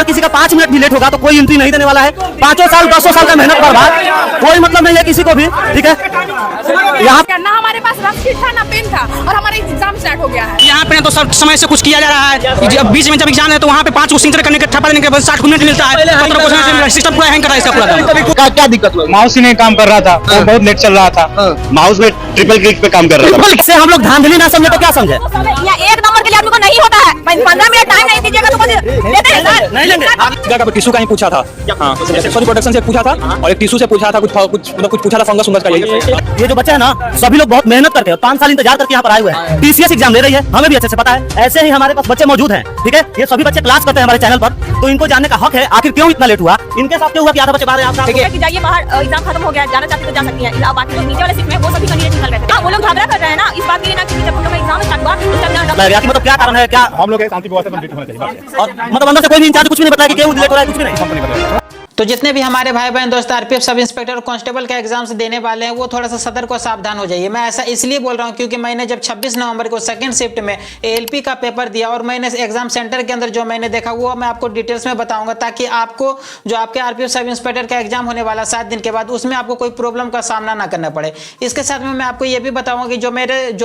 किसी का 5 मिनट भी लेट होगा तो कोई एंट्री नहीं देने वाला है। 5 साल 10 साल का मेहनत बर्बाद, कोई मतलब नहीं है किसी को भी, ठीक है। यहाँ ना हमारे पास रफ शीट था ना पेन था और हमारा एग्जाम स्टार्ट हो गया है। यहाँ पे तो सब समय से कुछ किया जा रहा है, बीच में जब एग्जाम है तो वहाँ पे 5 क्वेश्चन करने के ठप्पा देने के बाद 60 मिनट मिलता है। 15 क्वेश्चन सिस्टम पूरा हैंग कर रहा है इसका पूरा। क्या दिक्कत हुआ? माउस ही नहीं काम कर रहा था, वो बहुत लेट चल रहा था। माउस में ट्रिपल क्लिक पे काम कर रहा था। ट्रिपल से हम लोग धांधली ना समझे तो क्या समझे? एक नंबर के लिए आदमी को नहीं होता है, 15 मिनट टाइम नहीं दीजिएगा तो देते हैं सर? नहीं लेंगे। टिश्यू का ही पूछा था, सॉरी प्रोडक्शन से पूछा था और एक टिश्यू से पूछा था, कुछ पूछा था फंगस का। ये जो बच्चे हैं ना सभी लोग बहुत मेहनत करते हैं, 5 साल इंतजार करके यहाँ पर आए हुए हैं। TCS एग्जाम ले रही है, हमें भी अच्छे से पता है। ऐसे ही हमारे पास बच्चे मौजूद हैं, ठीक है। ये सभी बच्चे क्लास करते हैं हमारे चैनल पर, तो इनको जानने का हक है आखिर क्यों इतना लेट हुआ, इनके साथ क्यों हुआ कि आधा बच्चे बाहर जाइए बाहर, एग्जाम खत्म हो गया, जाना चाहते तो जा सकती है। बाकी जो नीचे वाले सीट में वो सभी कैंडिडेट निकल रहे थे, वो लोग घबरा कर रहे हैं ना इस बात के लिए ना कि जब हम लोग का एग्जाम स्टार्ट हुआ मतलब क्या कारण है, क्या हम लोग शांति व्यवस्था कंप्लीट होना चाहिए और मतलब अंदर से कोई भी इंचार्ज कुछ भी नहीं बताया कि क्यों लेट हो रहा है, कुछ भी नहीं। तो जितने भी हमारे भाई बहन दोस्त आरपीएफ सब इंस्पेक्टर और कांस्टेबल का एग्जाम्स देने वाले हैं वो थोड़ा सा सतर्क और सावधान हो जाइए। मैं ऐसा इसलिए बोल रहा हूं क्योंकि मैंने जब 26 नवंबर को सेकंड शिफ्ट में एएलपी का पेपर दिया और मैंने एग्जाम सेंटर के अंदर जो मैंने देखा वो मैं आपको डिटेल्स में बताऊंगा, ताकि आपको जो आपके आरपीएफ सब इंस्पेक्टर का एग्जाम होने वाला 7 दिन के बाद उसमें आपको कोई प्रॉब्लम का सामना ना करना पड़े। इसके साथ में मैं आपको ये भी बताऊंगा कि जो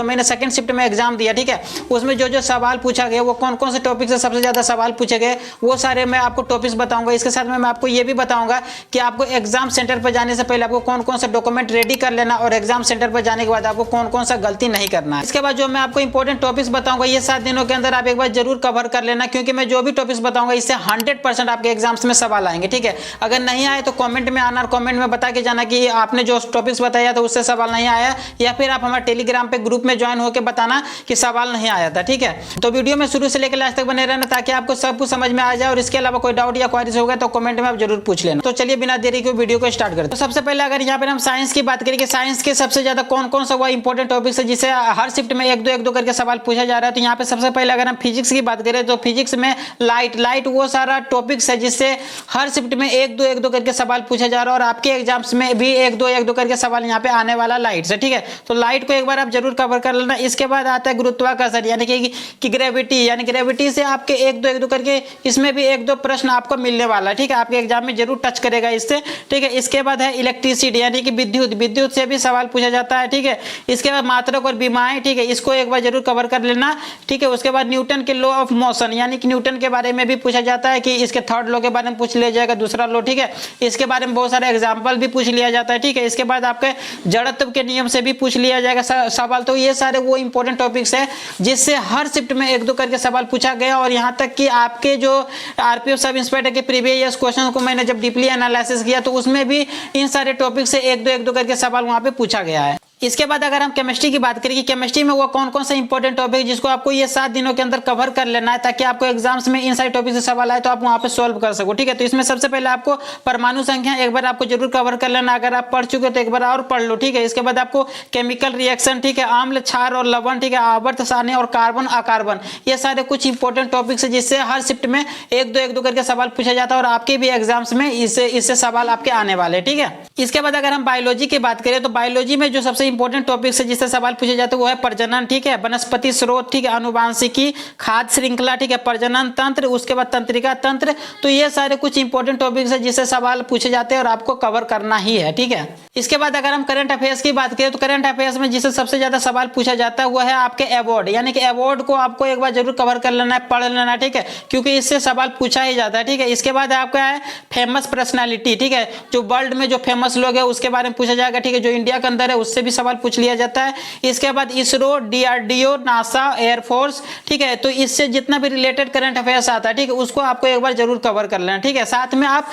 मैंने सेकंड शिफ्ट में एग्जाम दिया, ठीक है, उसमें जो सवाल पूछा गया वो कौन कौन से टॉपिक से सबसे ज्यादा सवाल पूछे गए वो सारे मैं आपको टॉपिक्स बताऊंगा। इसके साथ में मैं आपको ये भी बताऊंगा कि आपको एग्जाम सेंटर पर जाने से पहले आपको कौन कौन सा डॉक्यूमेंट रेडी कर लेना और एग्जाम सेंटर पर जाने के बाद आपको कौन कौन सा गलती नहीं करना है। इसके बाद जो मैं आपको इंपॉर्टेंट टॉपिक्स बताऊंगा ये 7 दिनों के अंदर आप एक बार जरूर कवर कर लेना, क्योंकि मैं जो भी टॉपिक्स बताऊंगा इससे 100% आपके एग्जाम्स में सवाल आएंगे, ठीक है। अगर नहीं आए तो कॉमेंट में आना और कॉमेंट में बता के जाना कि आपने जो टॉपिक्स बताया था उससे सवाल नहीं आया, या फिर आप हमारे टेलीग्राम पे ग्रुप में ज्वाइन होकर बताना कि सवाल नहीं आया था, ठीक है। तो वीडियो में शुरू से लेकर लास्ट तक बने रहना ताकि आपको सब कुछ समझ में आ जाए, और इसके अलावा कोई डाउट या क्वेरीज होगा तो कमेंट में आप जरूर पूछ लेना। तो चलिए बिना देरी के वीडियो को स्टार्ट करते हैं। तो सबसे पहले अगर यहाँ पर हम साइंस की बात करें कि साइंस के सबसे ज्यादा कौन कौन सा वो इंपॉर्टेंट टॉपिक्स है जिसे हर शिफ्ट में एक दो करके सवाल पूछा जा रहा है, तो यहाँ पे सबसे पहले अगर हम फिजिक्स की बात करें तो फिजिक्स में लाइट वो सारा टॉपिक्स है जिससे हर शिफ्ट में एक दो करके सवाल पूछा जा रहा है, और आपके एग्जाम्स में भी एक दो करके सवाल यहाँ पे आने वाला लाइट से, ठीक है। तो लाइट को एक बार आप जरूर कवर कर लेना। इसके बाद आता है गुरुत्वाकर्षण यानी कि ग्रेविटी, यानी ग्रेविटी से आपके एक दो करके इसमें भी एक दो प्रश्न आपको मिलने वाला है, ठीक है। आपके एग्जाम में जरूर टच करेगा इससे, ठीक है। इसके बाद है इलेक्ट्रिसिटी यानी कि विद्युत से भी सवाल पूछा जाता है, ठीक है। इसके बाद मात्रक और बीमाएं, ठीक है, इसको एक बार जरूर कवर कर लेना, ठीक है। उसके बाद न्यूटन के लॉ ऑफ मोशन यानी कि न्यूटन के बारे में भी पूछा जाता है कि इसके थर्ड लॉ के बारे में पूछ लिया जाएगा, दूसरा लॉ, ठीक है। इसके बारे में बहुत सारे एग्जाम्पल भी पूछ लिया जाता है, ठीक है। इसके बाद आपके जड़त्व के नियम से भी पूछ लिया जाएगा सवाल। तो ये सारे वो इंपॉर्टेंट टॉपिक्स है जिससे हर शिफ्ट में एक दो करके सवाल पूछा गया, और यहाँ तक कि आपके जो आरपीएफ सब इंस्पेक्टर के प्रीवियस क्वेश्चन को मैंने जब डीपली एनालिसिस किया तो उसमें भी इन सारे टॉपिक से एक दो करके सवाल वहां पे पूछा गया है। इसके बाद अगर हम केमिस्ट्री की बात करें कि केमिस्ट्री में वो कौन कौन सा इंपॉर्टेंट टॉपिक जिसको आपको ये 7 दिनों के अंदर कवर कर लेना है ताकि आपको एग्जाम्स में इन सारे टॉपिक से सवाल आए तो आप वहां पे सॉल्व कर सको, ठीक है। तो इसमें सबसे पहले आपको परमाणु संख्या एक बार आपको जरूर कवर कर लेना, अगर आप पढ़ चुके तो एक बार और पढ़ लो, ठीक है। इसके बाद आपको केमिकल रिएक्शन, ठीक है, आम्ल क्षार और लवण, ठीक है, आवर्त सारणी और कार्बन अकार्बन, ये सारे कुछ इंपॉर्टेंट टॉपिक्स है जिससे हर शिफ्ट में एक दो करके सवाल पूछा जाता है, और आपके भी एग्जाम्स में इससे सवाल आपके आने वाले, ठीक है। इसके बाद अगर हम बायोलॉजी की बात करें तो बायोलॉजी में जो सबसे इंपॉर्टेंट टॉपिक्स जिससे सवाल पूछे जाते हैं वो है प्रजनन, ठीक है, वनस्पति स्रोत, ठीक है, अनुवांशिकी, खाद्य श्रृंखला, ठीक है, प्रजनन तंत्र, उसके बाद तंत्रिका तंत्र। तो ये सारे कुछ इंपॉर्टेंट टॉपिक्स है जिससे सवाल पूछे जाते हैं और आपको कवर करना ही है, ठीक है। इसके बाद अगर हम करंट अफेयर्स की बात करें तो करंट अफेयर्स में जिससे सबसे ज्यादा सवाल पूछा जाता है वो है आपके अवार्ड, यानी कि अवार्ड को आपको एक बार जरूर कवर कर लेना है, पढ़ लेना, ठीक है, क्योंकि इससे सवाल पूछा ही जाता है, ठीक है। इसके बाद आपका है फेमस पर्सनालिटी, ठीक है, जो वर्ल्ड में जो फेमस लोग है उसके बारे में पूछा जाएगा, ठीक है, जो इंडिया के अंदर है उससे भी सवाल पूछ लिया जाता है। इसके बाद इसरो, डीआरडीओ, नासा, एयरफोर्स, ठीक है, तो इससे जितना भी रिलेटेड करंट अफेयर्स आता है, ठीक है, उसको आपको एक बार जरूर कवर कर लेना, ठीक है। साथ में आप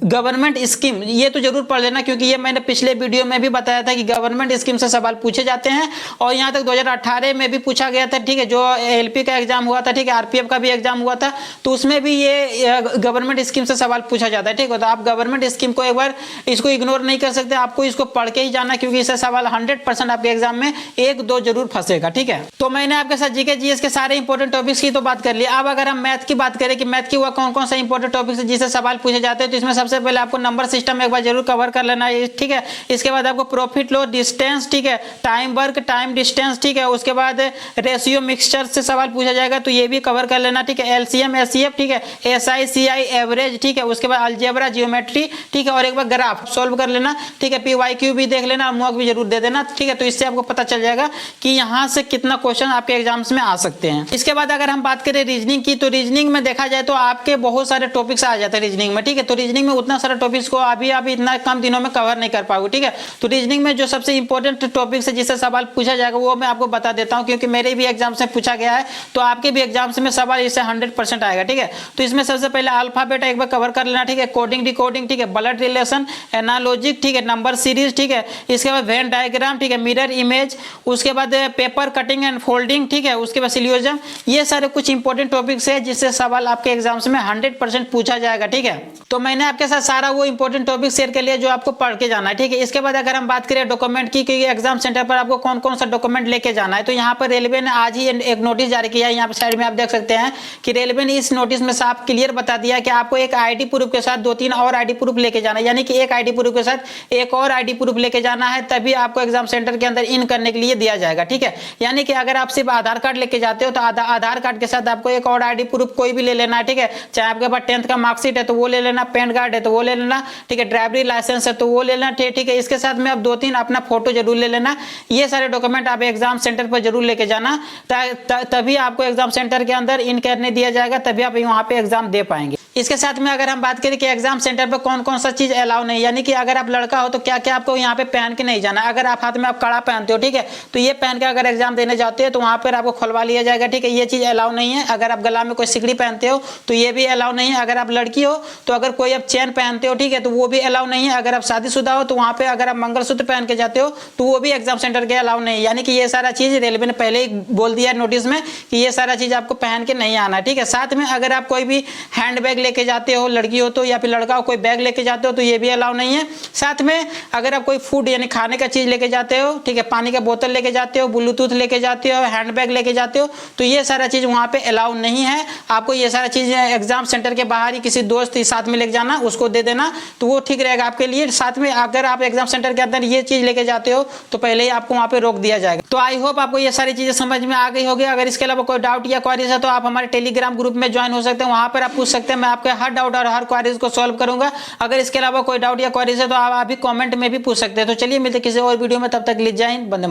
गवर्नमेंट स्कीम ये तो जरूर पढ़ लेना, क्योंकि ये मैंने पिछले वीडियो में भी बताया था कि गवर्नमेंट स्कीम से सवाल पूछे जाते हैं, और यहाँ तक 2018 में भी पूछा गया था, ठीक है, जो एलपी का एग्जाम हुआ था, ठीक है, आरपीएफ का भी एग्जाम हुआ था, तो उसमें भी ये गवर्नमेंट स्कीम से सवाल पूछा जाता है, ठीक है। तो आप गवर्नमेंट स्कीम को एक बार इसको इग्नोर नहीं कर सकते, आपको इसको पढ़ के ही जाना, क्योंकि इससे सवाल 100% आपके एग्जाम में एक दो जरूर फंसेगा, ठीक है। तो मैंने आपके साथ जीके जीएस के सारे इंपॉर्टेंट टॉपिक्स की तो बात कर लिया। अब अगर हम मैथ की बात करें कि मैथ की हुआ कौन कौन सा इंपॉर्टेंट टॉपिक्स है जिससे सवाल पूछे जाते हैं, तो इसमें सबसे पहले आपको नंबर सिस्टम एक बार जरूर कवर कर लेना है, ठीक है। है। इसके बाद आपको प्रॉफिट लो, डिस्टेंस, ठीक है, टाइम वर्क, टाइम डिस्टेंस, ठीक है। उसके बाद रेशियो मिक्सचर से सवाल पूछा जाएगा तो ये भी कवर कर लेना, ठीक है। एलसीएम, एचसीएफ, ठीक है, एसआई, सीआई, एवरेज, ठीक है। उसके बाद अलजेब्रा, जियोमेट्री, ठीक है, और एक बार ग्राफ सॉल्व कर लेना, ठीक है। पीवाईक्यू भी देख लेना, मॉक भी जरूर दे देना, ठीक है। तो इससे आपको पता चल जाएगा कि यहाँ से कितना क्वेश्चन आपके एग्जाम्स में आ सकते हैं। इसके बाद अगर हम बात करें रीजनिंग की, तो रीजनिंग में देखा जाए तो आपके बहुत सारे टॉपिक्स आ जाते हैं रीजनिंग में, ठीक है। तो रीजनिंग में उतना सारा टॉपिक्स को अभी आप इतना कम दिनों में कवर नहीं कर पाओगे, ठीक है। तो रीजनिंग में जो सबसे इंपॉर्टेंट टॉपिक्स है जिससे सवाल पूछा जाएगा वो मैं आपको बता देता हूँ, क्योंकि मेरे भी एग्जाम से पूछा गया है, तो आपके भी एग्जाम्स में सवाल इससे 100% आएगा, ठीक है। तो इसमें सबसे पहले अल्फाबेट एक बार कवर कर लेना, ठीक है। कोडिंग, डिकोडिंग, ठीक है, ब्लड रिलेशन, एनालॉजिक, ठीक है, नंबर सीरीज, ठीक है। इसके बाद वेन डायग्राम, ठीक है, मिरर इमेज, उसके बाद पेपर कटिंग एंड फोल्डिंग, ठीक है। उसके बाद सिलोजिज्म, ये सारे कुछ इंपॉर्टेंट टॉपिक्स है जिससे सवाल आपके एग्जाम्स में 100% पूछा जाएगा, ठीक है। तो मैंने आपके साथ सारा वो इंपॉर्टेंट टॉपिक शेयर कर लिया जो आपको पढ़ के जाना है, ठीक है। इसके बाद अगर हम बात करें डॉक्यूमेंट की, कि एग्जाम सेंटर पर आपको कौन कौन सा डॉक्यूमेंट लेके जाना है, तो यहाँ पर रेलवे ने आज ही एक नोटिस जारी किया है। यहाँ पर साइड में आप देख सकते हैं कि रेलवे ने इस नोटिस में साफ क्लियर बता दिया कि आपको एक आईडी प्रूफ के साथ 2-3 और आईडी प्रूफ लेके जाना है, यानी कि एक आईडी प्रूफ के साथ एक और आईडी प्रूफ लेके जाना है, तभी आपको एग्जाम सेंटर के अंदर इन करने के लिए दिया जाएगा, ठीक है। यानी कि अगर आप सिर्फ आधार कार्ड लेके जाते हो तो आधार कार्ड के साथ आपको एक और आईडी प्रूफ कोई भी ले लेना है, ठीक है। चाहे आपके पास 10th का मार्कशीट है तो वो ले लेना, पैन कार्ड है तो वो ले लेना, ठीक है, ड्राइवरी लाइसेंस है तो वो ले लेना, ठीक है। इसके साथ में आप 2-3 अपना फोटो जरूर ले लेना। ये सारे डॉक्यूमेंट आप एग्जाम सेंटर पर जरूर लेके जाना, तभी आपको एग्जाम सेंटर के अंदर इन करने दिया जाएगा, तभी आप वहाँ पे एग्जाम दे पाएंगे। इसके साथ में अगर हम बात करें कि एग्जाम सेंटर पर कौन कौन सा चीज अलाउ नहीं, यानी कि अगर आप लड़का हो तो क्या क्या आपको यहाँ पे पहन के नहीं जाना। अगर आप हाथ में आप कड़ा पहनते हो, ठीक है, तो ये पहन के अगर एग्जाम देने जाते हो तो वहाँ पर आपको खुलवा लिया जाएगा, ठीक है। ये चीज अलाउ नहीं है। अगर आप गला में कोई सिकड़ी पहनते हो तो ये भी अलाउ नहीं है। अगर आप लड़की हो तो अगर कोई आप चेन पहनते हो, ठीक है, तो वो भी अलाउ नहीं है। अगर आप शादीशुदा हो तो वहाँ पे अगर आप मंगलसूत्र पहन के जाते हो तो वो भी एग्जाम सेंटर के अलाउ नहीं है। यानी कि ये सारा चीज रेलवे ने पहले ही बोल दिया नोटिस में कि ये सारा चीज आपको पहन के नहीं आना है, ठीक है। साथ में अगर आप कोई भी हैंड बैग लेके जाते हो, लड़की हो तो, या फिर लड़का हो कोई बैग लेके जाते हो तो ये भी अलाउ नहीं है। साथ में अगर आप कोई फूड यानी खाने का चीज लेके जाते हो, ठीक है, पानी का बोतल लेके जाते हो, ब्लूटूथ लेके जाते हो, हैंड बैग लेके जाते हो, तो ये सारा चीज वहाँ पे अलाउ नहीं है। आपको ये सारा चीज एग्जाम सेंटर के बाहर ही किसी दोस्त साथ में लेके जाना, उसको दे देना, तो वो ठीक रहेगा आपके लिए। साथ में अगर आप एग्जाम सेंटर के अंदर ये चीज लेके जाते हो तो पहले ही आपको वहाँ पे रोक दिया जाएगा। तो आई होप आपको ये सारी चीजें समझ में आ गई होगी। अगर इसके अलावा कोई डाउट या क्वेरीज है तो आप हमारे टेलीग्राम ग्रुप में ज्वाइन हो सकते हैं, वहाँ पर आप पूछ सकते हैं। मैं आपके हर डाउट और हर क्वेरीज को सॉल्व करूंगा। अगर इसके अलावा कोई डाउट या क्वेरीज है तो आप अभी कमेंट में भी पूछ सकते हैं। तो चलिए मिलते किसी और वीडियो में, तब तक ले जाए, बंदे।